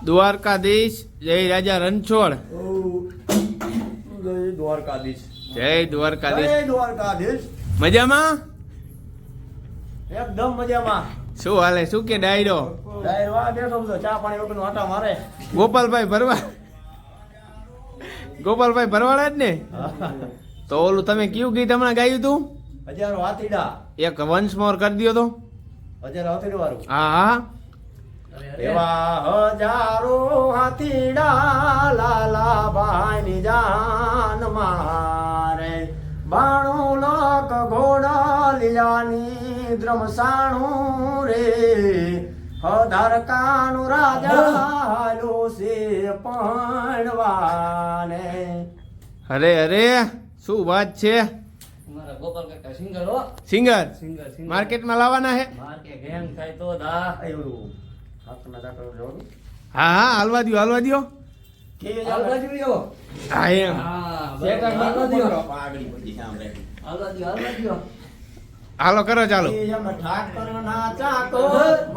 દ્વારકાધીશ જય રાજા રણછોડ. જય દ્વારકાધીશ. જય દ્વારકાધીશ. જય દ્વારકાધીશ. મજામાં? એકદમ મજામાં. શું હાલે? શું કે ડાયરો? ડાયરવા બેઠો બધો ચા પાણી વગરનો આટા મારે. ગોપાલભાઈ ભરવા ગોપાલભાઈ ભરવાડા જ ને? તો ઓલું તમે કયું ગીત હમણાં ગાયું તું? હજારો હાથીડા. એક વન્સ મોર કરી દ્યો તો. હજારો હાથીડા વાળું. હા હા. એવા હજારો હાથીડા લાલાભાઈ ની જાન મારે, 92 લાખ ઘોડા લિયાની દ્રમસાણું રે, હધારકાનું રાજા હાલો છે પણવાને. અરે અરે શું વાત છે. મારા ગોપાલ કાકા સિંગર હો. સિંગર સિંગર માર્કેટમાં લાવવાના હે? માર્કે ગેંગ થાય તો દા એવું હાથના દાંતરો જોડું. હા હા હાલવા દ્યો હાલવા દ્યો. કે હાલ બાજુ યો. હા એમ. હા સેટા હાલવા દ્યો. આગળી બધી સાંભળે. હાલવા દ્યો. હાલો કરો ચાલો. એમ ઠાકરના ચાકો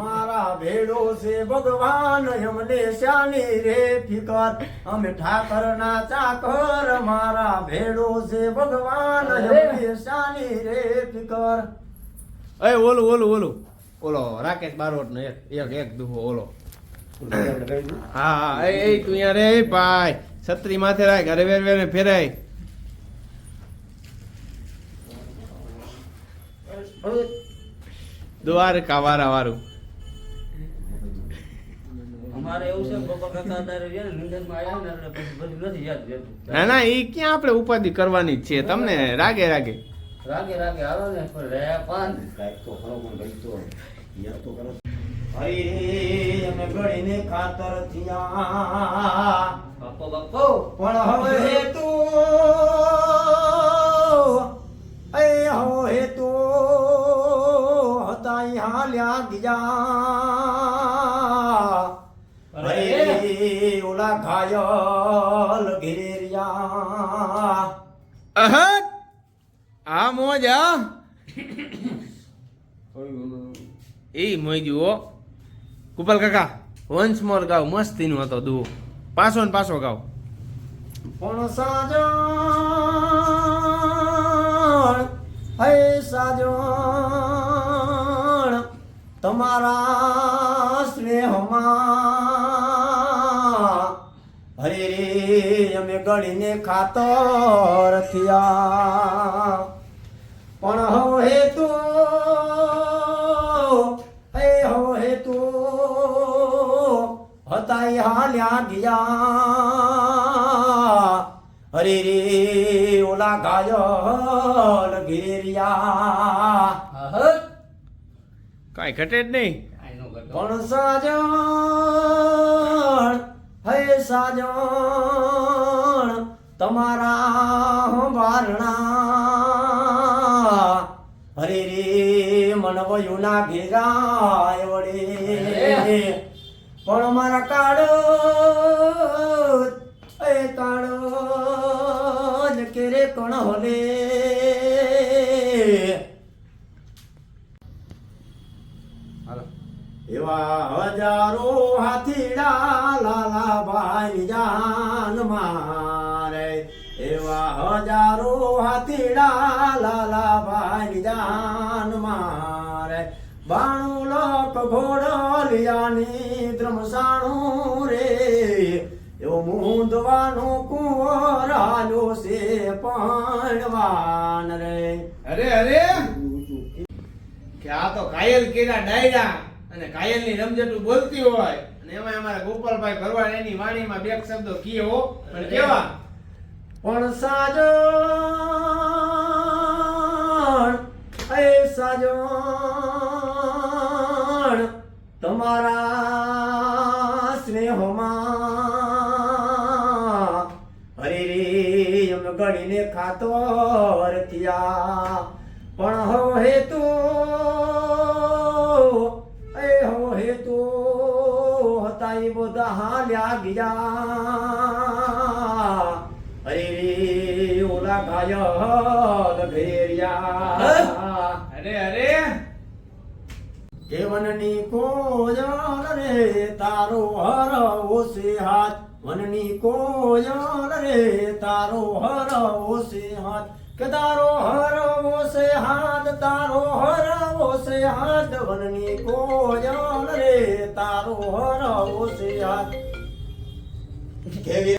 મારા ભેડો છે ભગવાન, એમને શ્યાની રે ફિકર. અમે ઠાકરના ચાકર મારા ભેડો છે ભગવાન, એમને શ્યાની રે ફિકર. એ ઓલું ઓલું ઓલું ઓલો રાકેશ બારોટ નો એક દુહો ઓલો. હા હા એ તું યાર રે ભાઈ છત્રી માથે રાખ, અરે વેર વેર ફેરાય. દ્વારકા વાળા વાળું. અમારે એવું છે ગોપાલ કાકા અત્યારે રે ને લંડનમાં આવ્યા ને એટલે પછી બધું નથી યાદ રહેતું. ના ના એ ક્યાં આપણે ઉપાધિ કરવાની જ છે, તમને રાગે રાગે. રાગે રાગે હાલો ને પણ રે પાન કાંઈક તો ખરો પણ કંઈક તો યાદ તો કરો. હઈ અમે ગળીને ખાતર થયા, બાપો બાપો પણ હવે તું હવે તું હતા હાલ્યા ગયા. અરે ઓલા ઘાયલ ઘેરિયા. અહત આ મોજ આ એ મોજ જુઓ. ગોપાલ કાકા વન્સ મોર ગાવ, મસ્તી નું હતો દુઓ. પાછો ને પાછો ગાવ. પણ સાજણ હે સાજણ તમારા સ્નેહમાં હરે રે અમે ગળીને ખાતર થયા. પણ હવે તો હવે તો હતા હાલ્યા ગયા. હરે રે ઓલા ઘાયલ ઘેરિયા. આહત કાંઈ ઘટે જ નહીં. આઈ નો કરતો પણ સાજણ હે સાજણ તમારા બારણા હરે રે મન વયું ના ઘેરાય વડે. પણ મારા કાળો એ કાળો કેરે કોણ હોલે. એવા હજારો હાથીડા લાલાભાઈ જાન મારે, એવા હજારો હાથીડા લાલાભાઈ જાન મારે, 92 લાખ ઘોડલિયાની દ્રમસાણું રે, એવો મૂંદવાનો કુંવર હાલ્યો છે પણવાન રે. અરે અરે કે આ તો કાયલ કેરા ડાયરા અને કાયલ ની રમઝટું બોલતી હોય અને એમાં અમારા ગોપાલભાઈ ભરવાડ એની વાણીમાં બે શબ્દો કીએ હો, પણ કેવા. પણ સાજણ એ સાજણ તમારા સ્નેહમાં હરે રે અમે ગળીને ખાતર થયા. પણ હવે તો હવે તો હતા એ બધા હાલ્યા ગયા. અરે રે ઓલા ઘાયલ ઘેરિયા. અરે અરે કે વનની કોયલ રે તારો હરવો છે હાથ, વનની કોયલ રે તારો હરવો છે હાથ, કે તારો હરવો છે હાથ, તારો હરવો છે હાથ, વનની કોયલ રે તારો હરવો છે હાથ. કેવી